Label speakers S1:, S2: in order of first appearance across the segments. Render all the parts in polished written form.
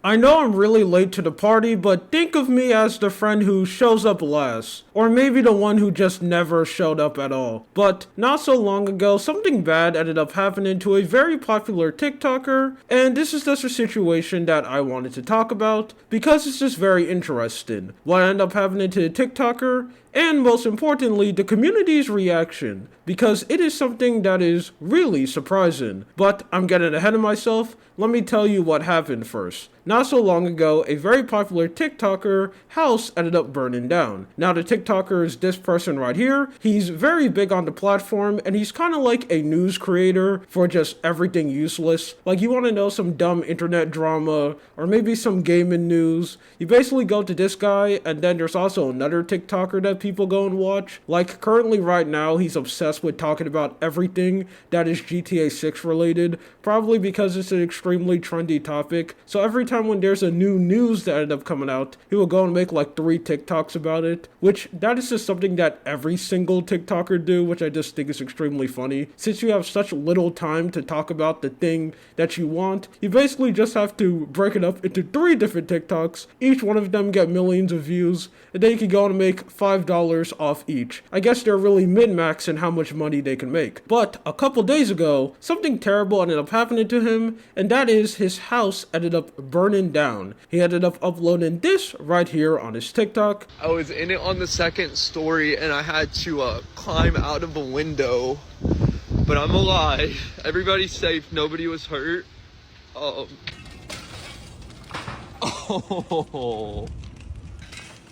S1: I know I'm really late to the party, but think of me as the friend who shows up last. Or maybe the one who just never showed up at all. But not so long ago, something bad ended up happening to a very popular TikToker, and this is just a situation that I wanted to talk about because it's just very interesting. What ended up happening to the TikToker, and most importantly, the community's reaction, because it is something that is really surprising. But I'm getting ahead of myself. Let me tell you what happened first. Not so long ago, a very popular TikToker house ended up burning down. Now, the TikToker is this person right here. He's very big on the platform, and he's kind of like a news creator for just everything useless. Like, you want to know some dumb internet drama, or maybe some gaming news, you basically go to this guy, and then there's also another TikToker that people go and watch. Like, currently right now, he's obsessed with talking about everything that is GTA 6 related, probably because it's an extremely trendy topic. So every time when there's a new news that ended up coming out, he will go and make like 3 TikToks about it, which that is just something that every single TikToker do, which I just think is extremely funny. Since you have such little time to talk about the thing that you want, you basically just have to break it up into 3 different TikToks. Each one of them get millions of views, and then you can go and make $5 off each. I guess they're really min-maxing how much money they can make. But a couple days ago, something terrible ended up happening to him, and that is his house ended up burning down. He ended up uploading this right here on his TikTok.
S2: I was in it on the second story and I had to climb out of a window, but I'm alive. Everybody's safe. Nobody was hurt. Oh.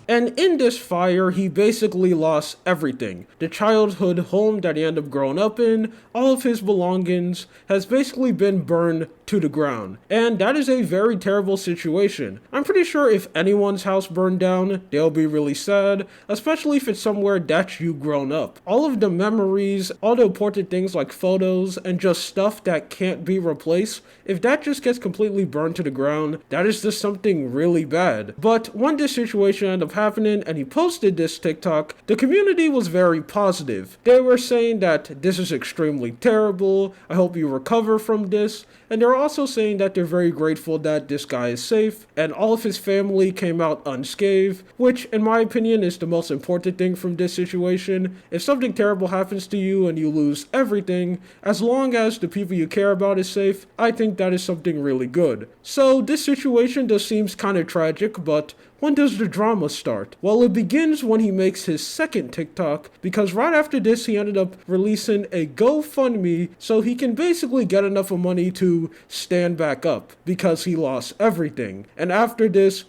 S1: And in this fire, he basically lost everything. The childhood home that he ended up growing up in, all of his belongings, has basically been burned to the ground. And that is a very terrible situation. I'm pretty sure if anyone's house burned down, they'll be really sad, especially if it's somewhere that you've grown up. All of the memories, all the important things like photos, and just stuff that can't be replaced, if that just gets completely burned to the ground, that is just something really bad. But when this situation ended up happening and he posted this TikTok, the community was very positive. They were saying that this is extremely terrible, I hope you recover from this, and they're also saying that they're very grateful that this guy is safe and all of his family came out unscathed, which in my opinion is the most important thing from this situation. If something terrible happens to you and you lose everything, as long as the people you care about is safe, I think that is something really good. So this situation just seems kind of tragic, but when does the drama start? Well, it begins when he makes his second TikTok, because right after this he ended up releasing a GoFundMe so he can basically get enough of money to stand back up, because he lost everything. And after this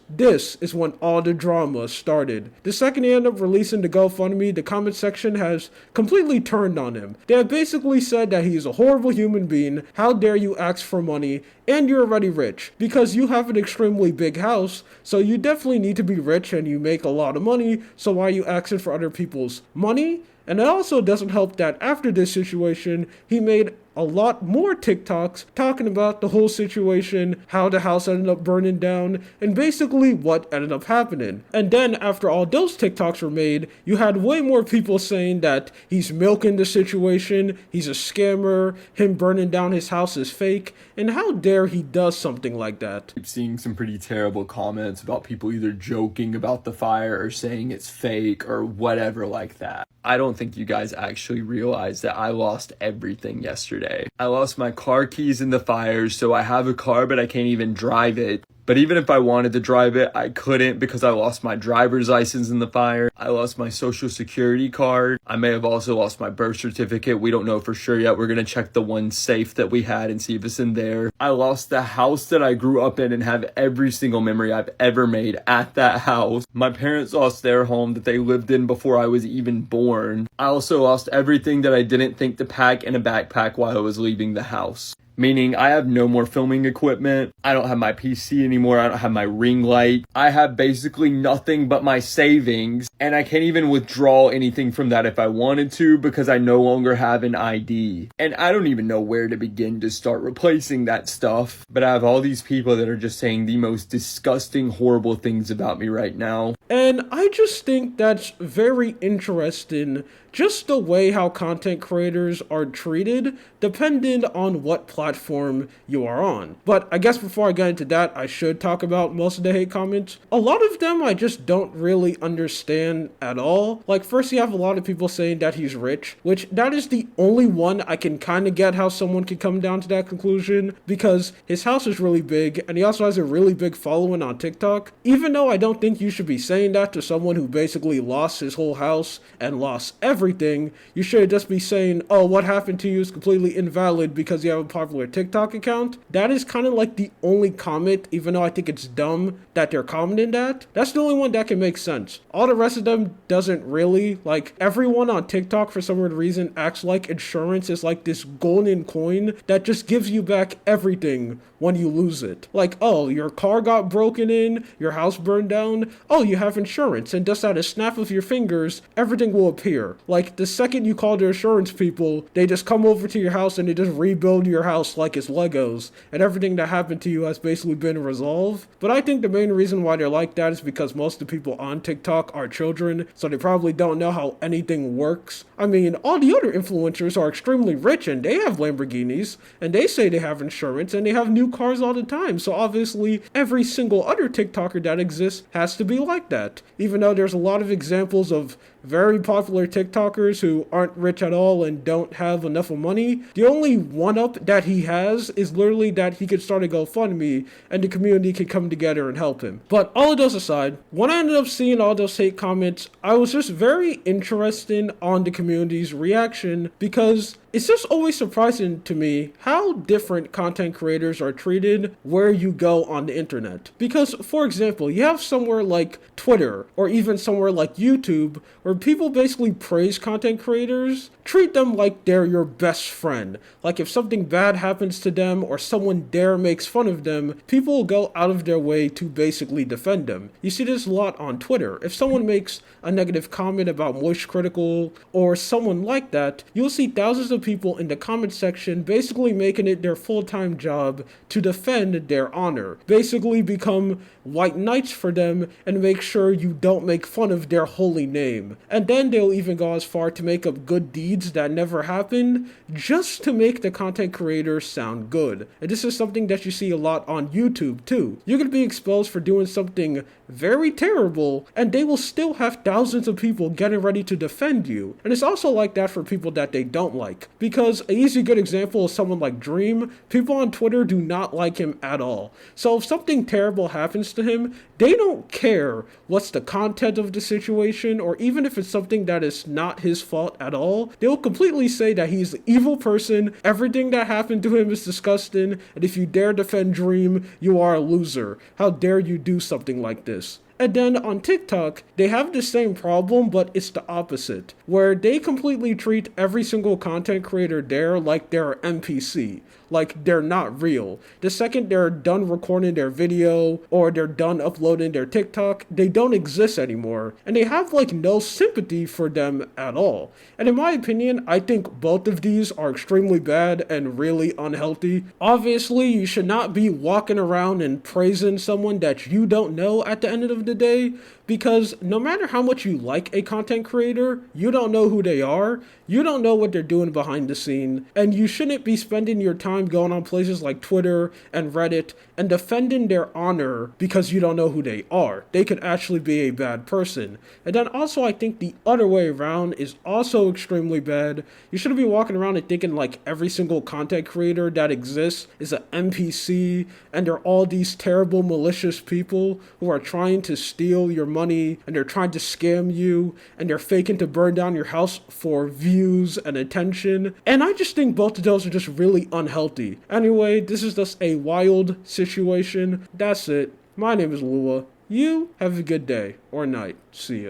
S1: is when all the drama started. The second he ended up releasing the GoFundMe, the comment section has completely turned on him. They have basically said that he's a horrible human being, how dare you ask for money, and you're already rich, because you have an extremely big house, so you definitely need to be rich and you make a lot of money, so why are you asking for other people's money? And it also doesn't help that after this situation, he made a lot more TikToks talking about the whole situation, how the house ended up burning down, and basically what ended up happening. And then after all those TikToks were made, you had way more people saying that he's milking the situation, he's a scammer, him burning down his house is fake, and how dare he does something like that.
S2: I'm seeing some pretty terrible comments about people either joking about the fire or saying it's fake or whatever like that. I don't think you guys actually realize that I lost everything yesterday. I lost my car keys in the fire, so I have a car but I can't even drive it. But even if I wanted to drive it, I couldn't because I lost my driver's license in the fire. I lost my social security card. I may have also lost my birth certificate. We don't know for sure yet. We're going to check the one safe that we had and see if it's in there. I lost the house that I grew up in and have every single memory I've ever made at that house. My parents lost their home that they lived in before I was even born. I also lost everything that I didn't think to pack in a backpack while I was leaving the house. Meaning I have no more filming equipment, I don't have my PC anymore, I don't have my ring light, I have basically nothing but my savings, and I can't even withdraw anything from that if I wanted to because I no longer have an ID. And I don't even know where to begin to start replacing that stuff, but I have all these people that are just saying the most disgusting, horrible things about me right now.
S1: And I just think that's very interesting just the way how content creators are treated depending on what platform you are on. But I guess before I get into that, I should talk about most of the hate comments. A lot of them I just don't really understand at all. Like, first you have a lot of people saying that he's rich, which that is the only one I can kind of get how someone could come down to that conclusion, because his house is really big and he also has a really big following on TikTok. Even though I don't think you should be saying that to someone who basically lost his whole house and lost everything, you should just be saying, oh, what happened to you is completely invalid because you have a popular TikTok account. That is kind of like the only comment, even though I think it's dumb that they're commenting that. That's the only one that can make sense. All the rest of them doesn't really. Like, everyone on TikTok for some weird reason acts like insurance is like this golden coin that just gives you back everything when you lose it. Like, oh, your car got broken in, your house burned down, oh, you have insurance, and just at a snap of your fingers, everything will appear. Like, the second you call the insurance people, they just come over to your house and they just rebuild your house like it's Legos, and everything that happened to you has basically been resolved. But I think the main reason why they're like that is because most of the people on TikTok are children, so they probably don't know how anything works. I mean, all the other influencers are extremely rich and they have Lamborghinis, and they say they have insurance, and they have new cars all the time, so obviously every single other TikToker that exists has to be like that. Even though there's a lot of examples of very popular TikTokers who aren't rich at all and don't have enough of money, the only one-up that he has is literally that he could start a GoFundMe and the community could come together and help him. But all of those aside, when I ended up seeing all those hate comments, I was just very interested on the community's reaction, because it's just always surprising to me how different content creators are treated where you go on the internet. Because, for example, you have somewhere like Twitter or even somewhere like YouTube where people basically praise content creators, treat them like they're your best friend. Like, if something bad happens to them or someone dare makes fun of them, people will go out of their way to basically defend them. You see this a lot on Twitter. If someone makes a negative comment about Moist Critical or someone like that, you'll see thousands of people in the comment section basically making it their full-time job to defend their honor, basically become white knights for them and make sure you don't make fun of their holy name. And then they'll even go as far to make up good deeds that never happened just to make the content creator sound good. And this is something that you see a lot on YouTube too. You could be exposed for doing something very terrible and they will still have thousands of people getting ready to defend you. And it's also like that for people that they don't like. Because an easy good example is someone like Dream. People on Twitter do not like him at all. So if something terrible happens to him, they don't care what's the content of the situation, or even if it's something that is not his fault at all. They'll completely say that he's an evil person, everything that happened to him is disgusting, and if you dare defend Dream, you are a loser. How dare you do something like this? And then on TikTok, they have the same problem, but it's the opposite, where they completely treat every single content creator there like they're an NPC, like they're not real. The second they're done recording their video or they're done uploading their TikTok, they don't exist anymore, and they have like no sympathy for them at all. And in my opinion, I think both of these are extremely bad and really unhealthy. Obviously, you should not be walking around and praising someone that you don't know at the end of the day, because no matter how much you like a content creator, you don't know who they are, you don't know what they're doing behind the scene, and you shouldn't be spending your time going on places like Twitter and Reddit and defending their honor because you don't know who they are. They could actually be a bad person. And then also, I think the other way around is also extremely bad. You shouldn't be walking around and thinking like every single content creator that exists is an NPC and they're all these terrible malicious people who are trying to steal your money and they're trying to scam you and they're faking to burn down your house for views and attention. And I just think both of those are just really unhealthy. Anyway, this is just a wild situation. That's it. My name is Lua. You have a good day or night. See ya.